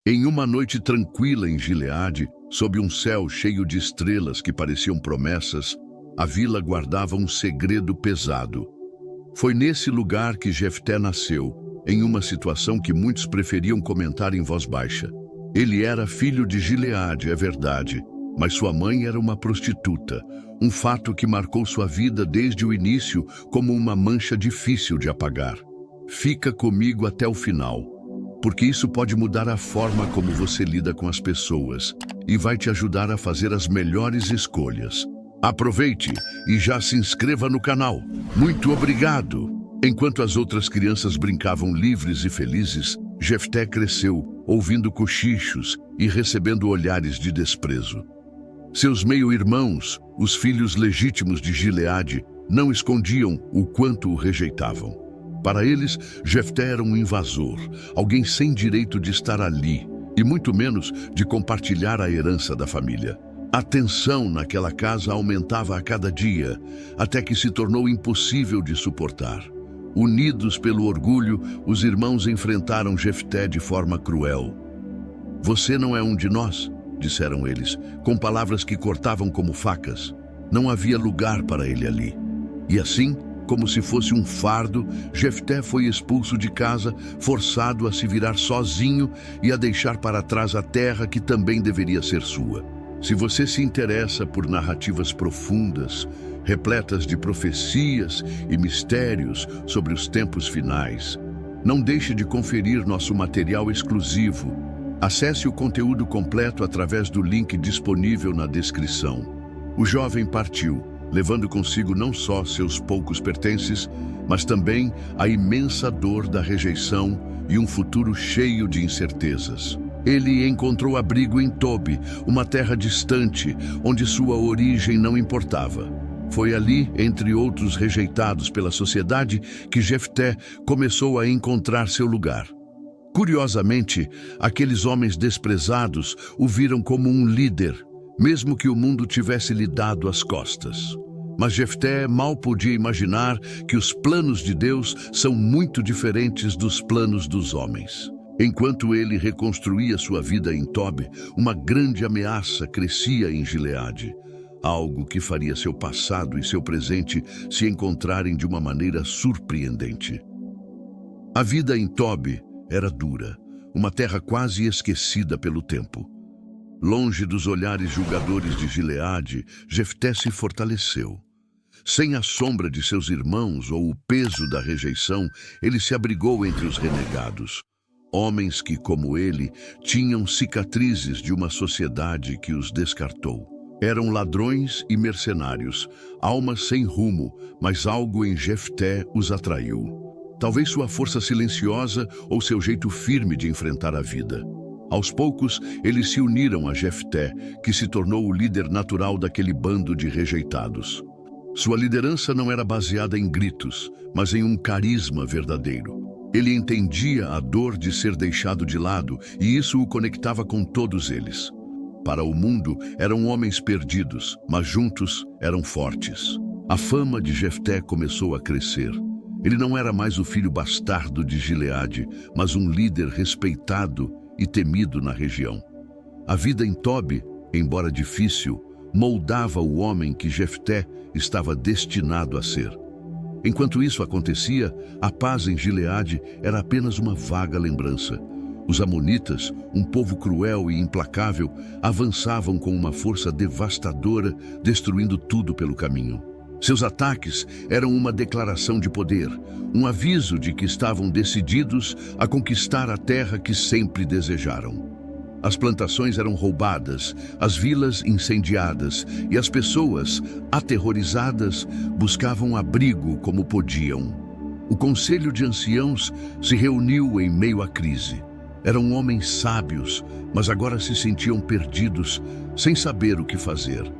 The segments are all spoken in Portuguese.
Em uma noite tranquila em Gileade, sob um céu cheio de estrelas que pareciam promessas, a vila guardava um segredo pesado. Foi nesse lugar que Jefté nasceu, em uma situação que muitos preferiam comentar em voz baixa. Ele era filho de Gileade, é verdade, mas sua mãe era uma prostituta, um fato que marcou sua vida desde o início como uma mancha difícil de apagar. Fica comigo até o final, porque isso pode mudar a forma como você lida com as pessoas e vai te ajudar a fazer as melhores escolhas. Aproveite e já se inscreva no canal. Muito obrigado! Enquanto as outras crianças brincavam livres e felizes, Jefté cresceu, ouvindo cochichos e recebendo olhares de desprezo. Seus meio-irmãos, os filhos legítimos de Gileade, não escondiam o quanto o rejeitavam. Para eles, Jefté era um invasor, alguém sem direito de estar ali, e muito menos de compartilhar a herança da família. A tensão naquela casa aumentava a cada dia, até que se tornou impossível de suportar. Unidos pelo orgulho, os irmãos enfrentaram Jefté de forma cruel. "Você não é um de nós", disseram eles, com palavras que cortavam como facas. Não havia lugar para ele ali. E assim, como se fosse um fardo, Jefté foi expulso de casa, forçado a se virar sozinho e a deixar para trás a terra que também deveria ser sua. Se você se interessa por narrativas profundas, repletas de profecias e mistérios sobre os tempos finais, não deixe de conferir nosso material exclusivo. Acesse o conteúdo completo através do link disponível na descrição. O jovem partiu, levando consigo não só seus poucos pertences, mas também a imensa dor da rejeição e um futuro cheio de incertezas. Ele encontrou abrigo em Tobi, uma terra distante, onde sua origem não importava. Foi ali, entre outros rejeitados pela sociedade, que Jefté começou a encontrar seu lugar. Curiosamente, aqueles homens desprezados o viram como um líder, mesmo que o mundo tivesse lhe dado as costas. Mas Jefté mal podia imaginar que os planos de Deus são muito diferentes dos planos dos homens. Enquanto ele reconstruía sua vida em Tobi, uma grande ameaça crescia em Gileade, algo que faria seu passado e seu presente se encontrarem de uma maneira surpreendente. A vida em Tobi era dura, uma terra quase esquecida pelo tempo. Longe dos olhares julgadores de Gileade, Jefté se fortaleceu. Sem a sombra de seus irmãos ou o peso da rejeição, ele se abrigou entre os renegados. Homens que, como ele, tinham cicatrizes de uma sociedade que os descartou. Eram ladrões e mercenários, almas sem rumo, mas algo em Jefté os atraiu. Talvez sua força silenciosa ou seu jeito firme de enfrentar a vida. Aos poucos, eles se uniram a Jefté, que se tornou o líder natural daquele bando de rejeitados. Sua liderança não era baseada em gritos, mas em um carisma verdadeiro. Ele entendia a dor de ser deixado de lado e isso o conectava com todos eles. Para o mundo, eram homens perdidos, mas juntos eram fortes. A fama de Jefté começou a crescer. Ele não era mais o filho bastardo de Gileade, mas um líder respeitado e temido na região. A vida em Tobi, embora difícil, moldava o homem que Jefté estava destinado a ser. Enquanto isso acontecia, a paz em Gileade era apenas uma vaga lembrança. Os amonitas, um povo cruel e implacável, avançavam com uma força devastadora, destruindo tudo pelo caminho. Seus ataques eram uma declaração de poder, um aviso de que estavam decididos a conquistar a terra que sempre desejaram. As plantações eram roubadas, as vilas incendiadas e as pessoas, aterrorizadas, buscavam abrigo como podiam. O conselho de anciãos se reuniu em meio à crise. Eram homens sábios, mas agora se sentiam perdidos, sem saber o que fazer.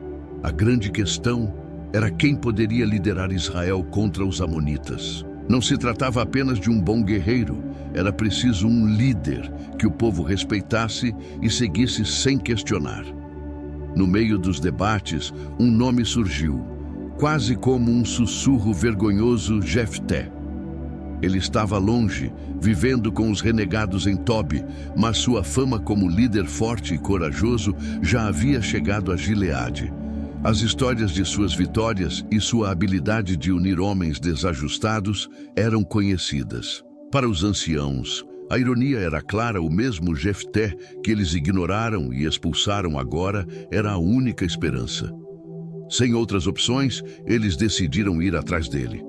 A grande questão era quem poderia liderar Israel contra os amonitas. Não se tratava apenas de um bom guerreiro, era preciso um líder que o povo respeitasse e seguisse sem questionar. No meio dos debates, um nome surgiu, quase como um sussurro vergonhoso: Jefté. Ele estava longe, vivendo com os renegados em Tobi, mas sua fama como líder forte e corajoso já havia chegado a Gileade. As histórias de suas vitórias e sua habilidade de unir homens desajustados eram conhecidas. Para os anciãos, a ironia era clara: o mesmo Jefté que eles ignoraram e expulsaram agora era a única esperança. Sem outras opções, eles decidiram ir atrás dele.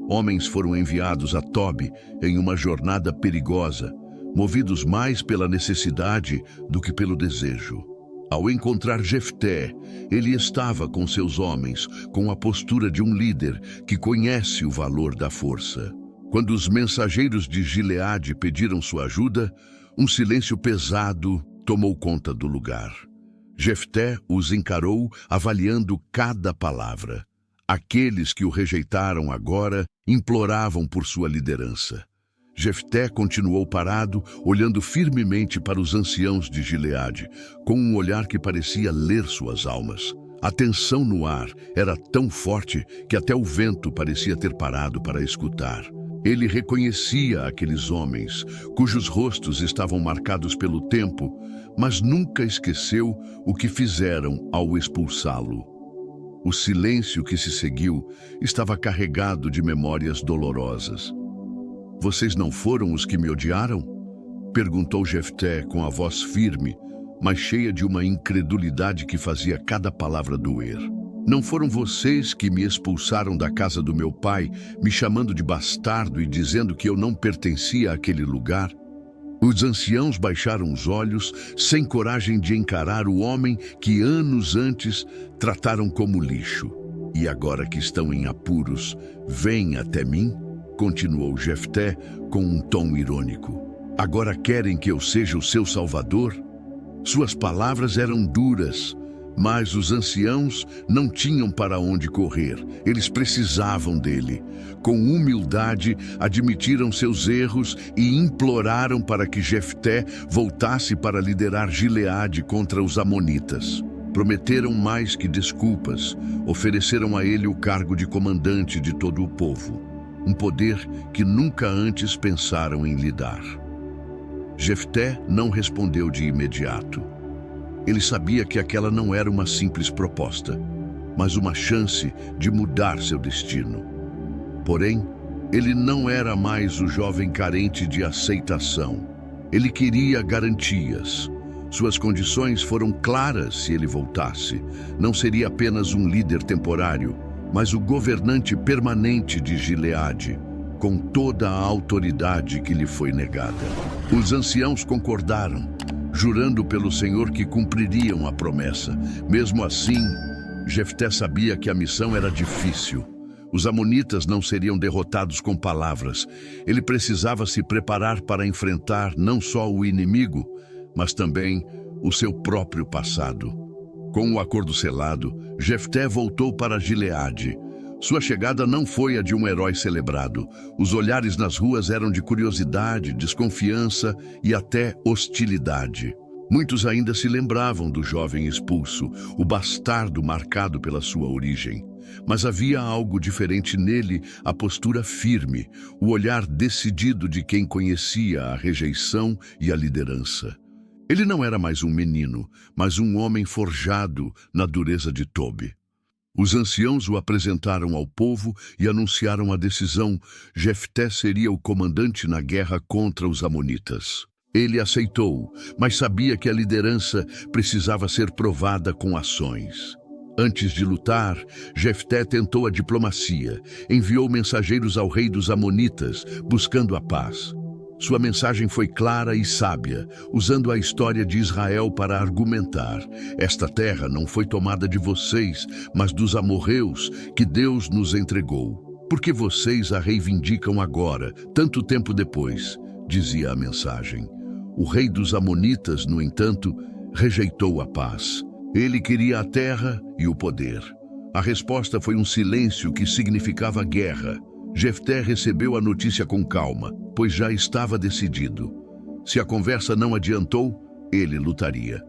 Homens foram enviados a Tobi em uma jornada perigosa, movidos mais pela necessidade do que pelo desejo. Ao encontrar Jefté, ele estava com seus homens, com a postura de um líder que conhece o valor da força. Quando os mensageiros de Gileade pediram sua ajuda, um silêncio pesado tomou conta do lugar. Jefté os encarou, avaliando cada palavra. Aqueles que o rejeitaram agora imploravam por sua liderança. Jefté continuou parado, olhando firmemente para os anciãos de Gileade, com um olhar que parecia ler suas almas. A tensão no ar era tão forte que até o vento parecia ter parado para escutar. Ele reconhecia aqueles homens, cujos rostos estavam marcados pelo tempo, mas nunca esqueceu o que fizeram ao expulsá-lo. O silêncio que se seguiu estava carregado de memórias dolorosas. "Vocês não foram os que me odiaram?" perguntou Jefté com a voz firme, mas cheia de uma incredulidade que fazia cada palavra doer. "Não foram vocês que me expulsaram da casa do meu pai, me chamando de bastardo e dizendo que eu não pertencia àquele lugar?" Os anciãos baixaram os olhos, sem coragem de encarar o homem que anos antes trataram como lixo. "E agora que estão em apuros, vêm até mim?" continuou Jefté com um tom irônico. "Agora querem que eu seja o seu salvador?" Suas palavras eram duras, mas os anciãos não tinham para onde correr. Eles precisavam dele. Com humildade, admitiram seus erros e imploraram para que Jefté voltasse para liderar Gileade contra os amonitas. Prometeram mais que desculpas. Ofereceram a ele o cargo de comandante de todo o povo, um poder que nunca antes pensaram em lhe dar. Jefté não respondeu de imediato. Ele sabia que aquela não era uma simples proposta, mas uma chance de mudar seu destino. Porém, ele não era mais o jovem carente de aceitação. Ele queria garantias. Suas condições foram claras se ele voltasse. Não seria apenas um líder temporário, mas o governante permanente de Gileade, com toda a autoridade que lhe foi negada. Os anciãos concordaram, jurando pelo Senhor que cumpririam a promessa. Mesmo assim, Jefté sabia que a missão era difícil. Os amonitas não seriam derrotados com palavras. Ele precisava se preparar para enfrentar não só o inimigo, mas também o seu próprio passado. Com o acordo selado, Jefté voltou para Gileade. Sua chegada não foi a de um herói celebrado. Os olhares nas ruas eram de curiosidade, desconfiança e até hostilidade. Muitos ainda se lembravam do jovem expulso, o bastardo marcado pela sua origem. Mas havia algo diferente nele, a postura firme, o olhar decidido de quem conhecia a rejeição e a liderança. Ele não era mais um menino, mas um homem forjado na dureza de Tobi. Os anciãos o apresentaram ao povo e anunciaram a decisão. Jefté seria o comandante na guerra contra os amonitas. Ele aceitou, mas sabia que a liderança precisava ser provada com ações. Antes de lutar, Jefté tentou a diplomacia, enviou mensageiros ao rei dos amonitas, buscando a paz. Sua mensagem foi clara e sábia, usando a história de Israel para argumentar: esta terra não foi tomada de vocês, mas dos amorreus que Deus nos entregou. Por que vocês a reivindicam agora, tanto tempo depois? Dizia a mensagem. O rei dos amonitas, no entanto, rejeitou a paz. Ele queria a terra e o poder. A resposta foi um silêncio que significava guerra. Jefté recebeu a notícia com calma, pois já estava decidido. Se a conversa não adiantou, ele lutaria.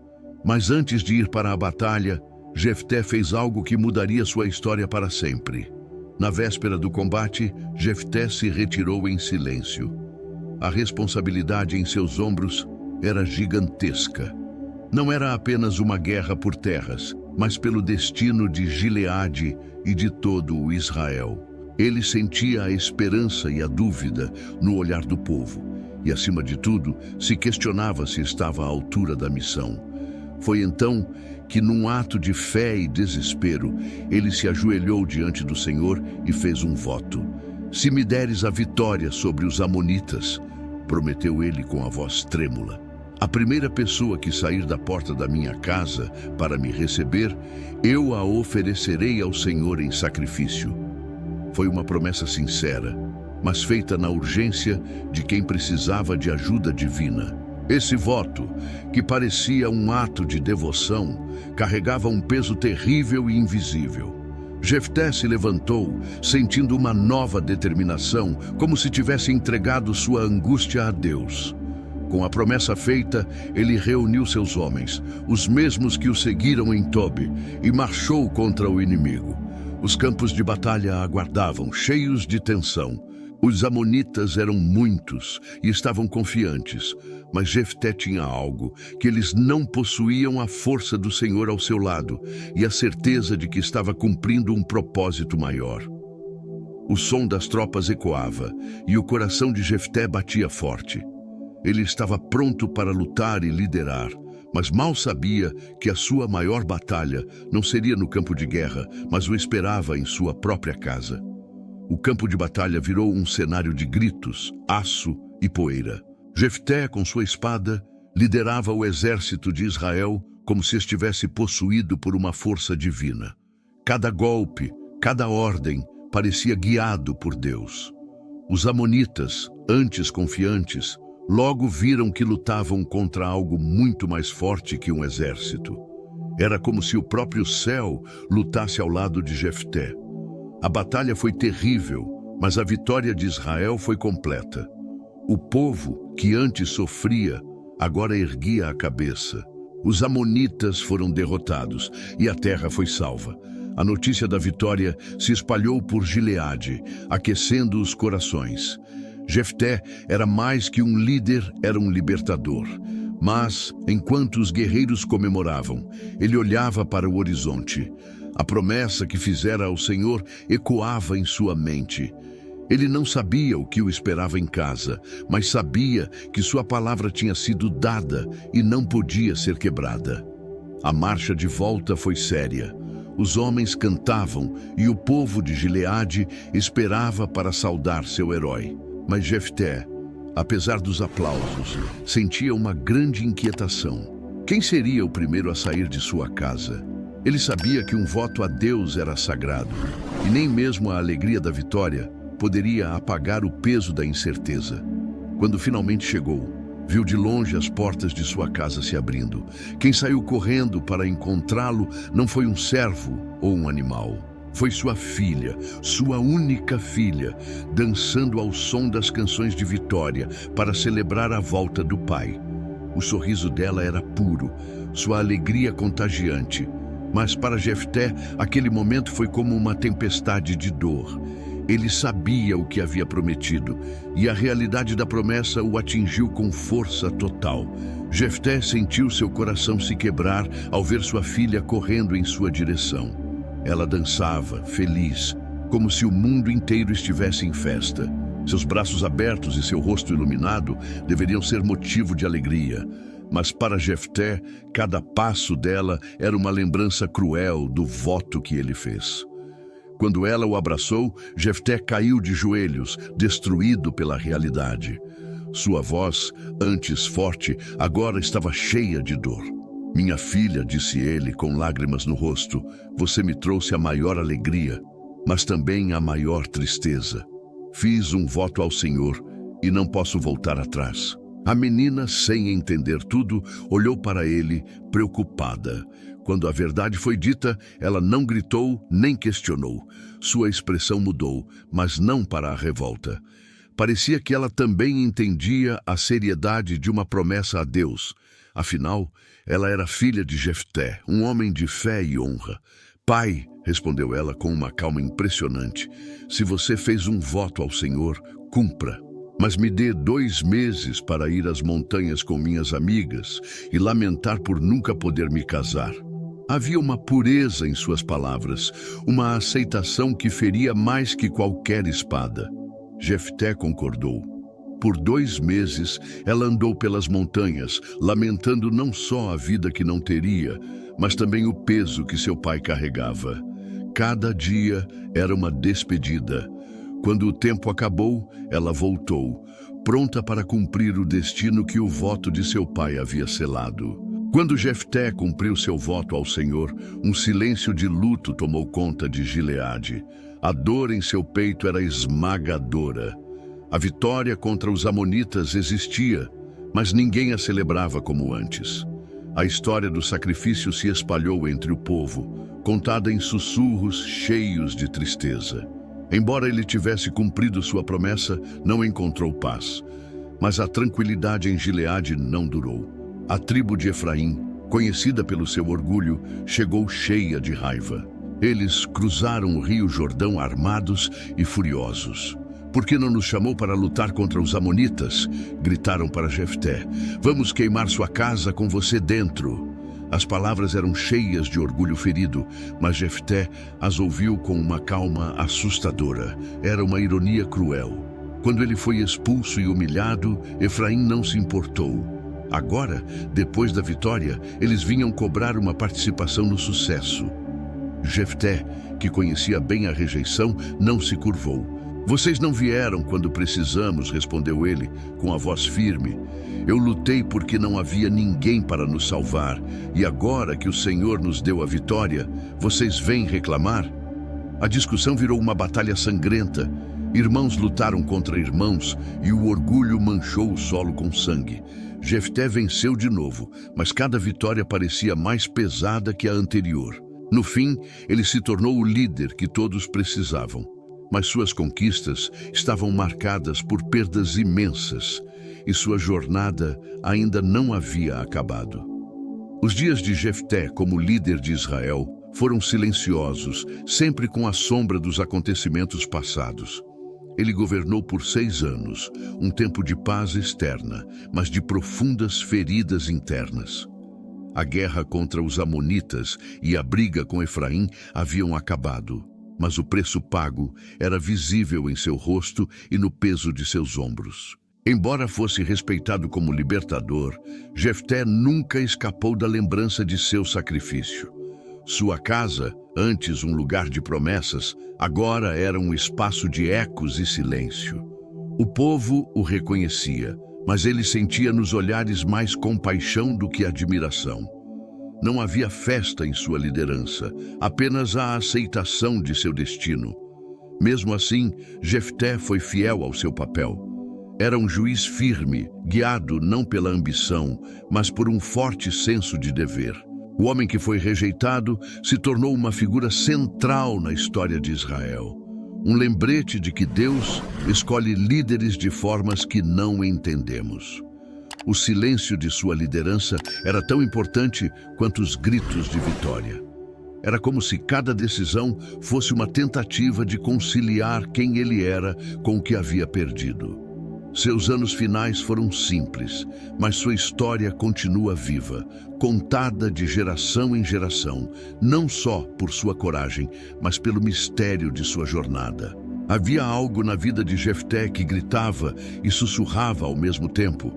Mas antes de ir para a batalha, Jefté fez algo que mudaria sua história para sempre. Na véspera do combate, Jefté se retirou em silêncio. A responsabilidade em seus ombros era gigantesca. Não era apenas uma guerra por terras, mas pelo destino de Gileade e de todo o Israel. Ele sentia a esperança e a dúvida no olhar do povo, e, acima de tudo, se questionava se estava à altura da missão. Foi então que, num ato de fé e desespero, ele se ajoelhou diante do Senhor e fez um voto. "Se me deres a vitória sobre os amonitas", prometeu ele com a voz trêmula, "a primeira pessoa que sair da porta da minha casa para me receber, eu a oferecerei ao Senhor em sacrifício." Foi uma promessa sincera, mas feita na urgência de quem precisava de ajuda divina. Esse voto, que parecia um ato de devoção, carregava um peso terrível e invisível. Jefté se levantou, sentindo uma nova determinação, como se tivesse entregado sua angústia a Deus. Com a promessa feita, ele reuniu seus homens, os mesmos que o seguiram em Tobi, e marchou contra o inimigo. Os campos de batalha aguardavam, cheios de tensão. Os amonitas eram muitos e estavam confiantes, mas Jefté tinha algo, que eles não possuíam: a força do Senhor ao seu lado e a certeza de que estava cumprindo um propósito maior. O som das tropas ecoava e o coração de Jefté batia forte. Ele estava pronto para lutar e liderar, mas mal sabia que a sua maior batalha não seria no campo de guerra, mas o esperava em sua própria casa. O campo de batalha virou um cenário de gritos, aço e poeira. Jefté, com sua espada, liderava o exército de Israel como se estivesse possuído por uma força divina. Cada golpe, cada ordem, parecia guiado por Deus. Os amonitas, antes confiantes, logo viram que lutavam contra algo muito mais forte que um exército. Era como se o próprio céu lutasse ao lado de Jefté. A batalha foi terrível, mas a vitória de Israel foi completa. O povo, que antes sofria, agora erguia a cabeça. Os amonitas foram derrotados e a terra foi salva. A notícia da vitória se espalhou por Gileade, aquecendo os corações. Jefté era mais que um líder, era um libertador. Mas, enquanto os guerreiros comemoravam, ele olhava para o horizonte. A promessa que fizera ao Senhor ecoava em sua mente. Ele não sabia o que o esperava em casa, mas sabia que sua palavra tinha sido dada e não podia ser quebrada. A marcha de volta foi séria. Os homens cantavam e o povo de Gileade esperava para saudar seu herói. Mas Jefté, apesar dos aplausos, sentia uma grande inquietação. Quem seria o primeiro a sair de sua casa? Ele sabia que um voto a Deus era sagrado, e nem mesmo a alegria da vitória poderia apagar o peso da incerteza. Quando finalmente chegou, viu de longe as portas de sua casa se abrindo. Quem saiu correndo para encontrá-lo não foi um servo ou um animal. Foi sua filha, sua única filha, dançando ao som das canções de vitória para celebrar a volta do pai. O sorriso dela era puro, sua alegria contagiante. Mas para Jefté, aquele momento foi como uma tempestade de dor. Ele sabia o que havia prometido, e a realidade da promessa o atingiu com força total. Jefté sentiu seu coração se quebrar ao ver sua filha correndo em sua direção. Ela dançava, feliz, como se o mundo inteiro estivesse em festa. Seus braços abertos e seu rosto iluminado deveriam ser motivo de alegria. Mas para Jefté, cada passo dela era uma lembrança cruel do voto que ele fez. Quando ela o abraçou, Jefté caiu de joelhos, destruído pela realidade. Sua voz, antes forte, agora estava cheia de dor. "Minha filha", disse ele com lágrimas no rosto, "você me trouxe a maior alegria, mas também a maior tristeza. Fiz um voto ao Senhor e não posso voltar atrás." A menina, sem entender tudo, olhou para ele, preocupada. Quando a verdade foi dita, ela não gritou nem questionou. Sua expressão mudou, mas não para a revolta. Parecia que ela também entendia a seriedade de uma promessa a Deus. Afinal, ela era filha de Jefté, um homem de fé e honra. Pai, respondeu ela com uma calma impressionante, se você fez um voto ao Senhor, cumpra. Mas me dê 2 meses para ir às montanhas com minhas amigas e lamentar por nunca poder me casar. Havia uma pureza em suas palavras, uma aceitação que feria mais que qualquer espada. Jefté concordou. Por 2 meses, ela andou pelas montanhas, lamentando não só a vida que não teria, mas também o peso que seu pai carregava. Cada dia era uma despedida. Quando o tempo acabou, ela voltou, pronta para cumprir o destino que o voto de seu pai havia selado. Quando Jefté cumpriu seu voto ao Senhor, um silêncio de luto tomou conta de Gileade. A dor em seu peito era esmagadora. A vitória contra os amonitas existia, mas ninguém a celebrava como antes. A história do sacrifício se espalhou entre o povo, contada em sussurros cheios de tristeza. Embora ele tivesse cumprido sua promessa, não encontrou paz. Mas a tranquilidade em Gileade não durou. A tribo de Efraim, conhecida pelo seu orgulho, chegou cheia de raiva. Eles cruzaram o rio Jordão armados e furiosos. Por que não nos chamou para lutar contra os amonitas? Gritaram para Jefté. Vamos queimar sua casa com você dentro. As palavras eram cheias de orgulho ferido, mas Jefté as ouviu com uma calma assustadora. Era uma ironia cruel. Quando ele foi expulso e humilhado, Efraim não se importou. Agora, depois da vitória, eles vinham cobrar uma participação no sucesso. Jefté, que conhecia bem a rejeição, não se curvou. Vocês não vieram quando precisamos, respondeu ele, com a voz firme. Eu lutei porque não havia ninguém para nos salvar, e agora que o Senhor nos deu a vitória, vocês vêm reclamar? A discussão virou uma batalha sangrenta. Irmãos lutaram contra irmãos, e o orgulho manchou o solo com sangue. Jefté venceu de novo, mas cada vitória parecia mais pesada que a anterior. No fim, ele se tornou o líder que todos precisavam. Mas suas conquistas estavam marcadas por perdas imensas, e sua jornada ainda não havia acabado. Os dias de Jefté como líder de Israel foram silenciosos, sempre com a sombra dos acontecimentos passados. Ele governou por 6 anos, um tempo de paz externa, mas de profundas feridas internas. A guerra contra os amonitas e a briga com Efraim haviam acabado, mas o preço pago era visível em seu rosto e no peso de seus ombros. Embora fosse respeitado como libertador, Jefté nunca escapou da lembrança de seu sacrifício. Sua casa, antes um lugar de promessas, agora era um espaço de ecos e silêncio. O povo o reconhecia, mas ele sentia nos olhares mais compaixão do que admiração. Não havia festa em sua liderança, apenas a aceitação de seu destino. Mesmo assim, Jefté foi fiel ao seu papel. Era um juiz firme, guiado não pela ambição, mas por um forte senso de dever. O homem que foi rejeitado se tornou uma figura central na história de Israel. Um lembrete de que Deus escolhe líderes de formas que não entendemos. O silêncio de sua liderança era tão importante quanto os gritos de vitória. Era como se cada decisão fosse uma tentativa de conciliar quem ele era com o que havia perdido. Seus anos finais foram simples, mas sua história continua viva, contada de geração em geração, não só por sua coragem, mas pelo mistério de sua jornada. Havia algo na vida de Jefté que gritava e sussurrava ao mesmo tempo,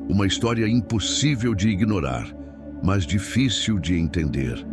uma história impossível de ignorar, mas difícil de entender.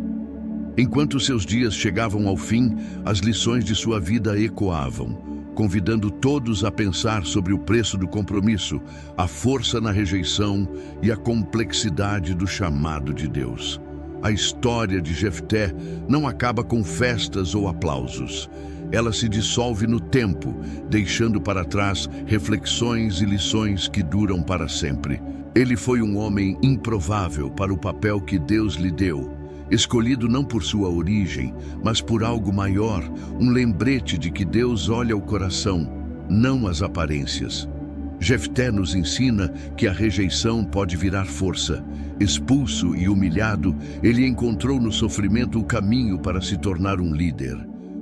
Enquanto seus dias chegavam ao fim, as lições de sua vida ecoavam, convidando todos a pensar sobre o preço do compromisso, a força na rejeição e a complexidade do chamado de Deus. A história de Jefté não acaba com festas ou aplausos. Ela se dissolve no tempo, deixando para trás reflexões e lições que duram para sempre. Ele foi um homem improvável para o papel que Deus lhe deu, escolhido não por sua origem, mas por algo maior, um lembrete de que Deus olha o coração, não as aparências. Jefté nos ensina que a rejeição pode virar força. Expulso e humilhado, ele encontrou no sofrimento o caminho para se tornar um líder.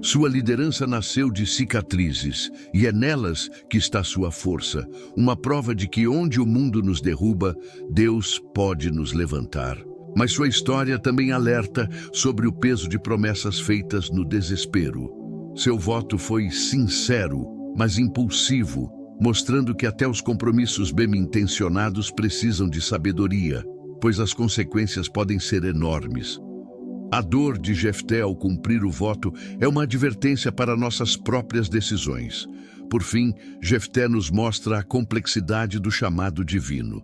Sua liderança nasceu de cicatrizes, e é nelas que está sua força, uma prova de que onde o mundo nos derruba, Deus pode nos levantar. Mas sua história também alerta sobre o peso de promessas feitas no desespero. Seu voto foi sincero, mas impulsivo, mostrando que até os compromissos bem-intencionados precisam de sabedoria, pois as consequências podem ser enormes. A dor de Jefté ao cumprir o voto é uma advertência para nossas próprias decisões. Por fim, Jefté nos mostra a complexidade do chamado divino.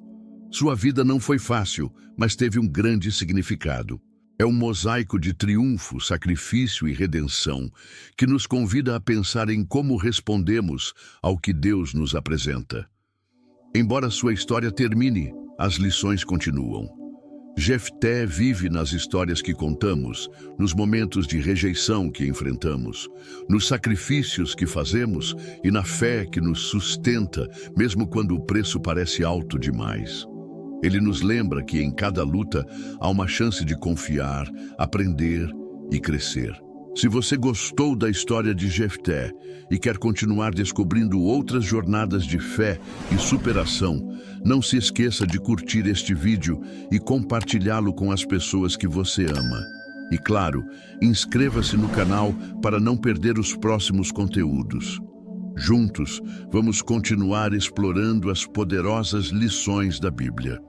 Sua vida não foi fácil, mas teve um grande significado. É um mosaico de triunfo, sacrifício e redenção, que nos convida a pensar em como respondemos ao que Deus nos apresenta. Embora sua história termine, as lições continuam. Jefté vive nas histórias que contamos, nos momentos de rejeição que enfrentamos, nos sacrifícios que fazemos e na fé que nos sustenta, mesmo quando o preço parece alto demais. Ele nos lembra que em cada luta há uma chance de confiar, aprender e crescer. Se você gostou da história de Jefté e quer continuar descobrindo outras jornadas de fé e superação, não se esqueça de curtir este vídeo e compartilhá-lo com as pessoas que você ama. E claro, inscreva-se no canal para não perder os próximos conteúdos. Juntos, vamos continuar explorando as poderosas lições da Bíblia.